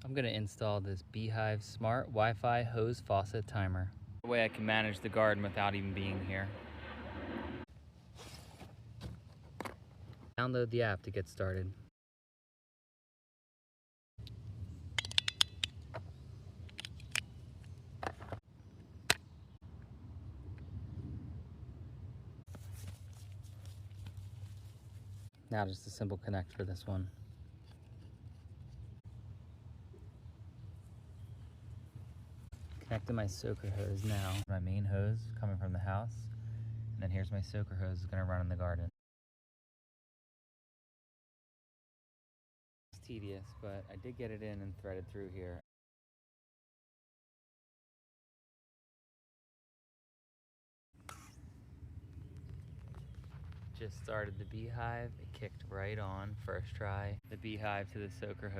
I'm gonna install this B-Hyve smart Wi-Fi hose faucet timer. The way I can manage the garden without even being here. Download the app to get started. Now just a simple connect for this one. Connecting my soaker hose now. My main hose coming from the house, and then here's my soaker hose is gonna run in the garden. It's tedious, but I did get it in and threaded through here. Just started the B-Hyve. It kicked right on first try. The B-Hyve to the soaker hose.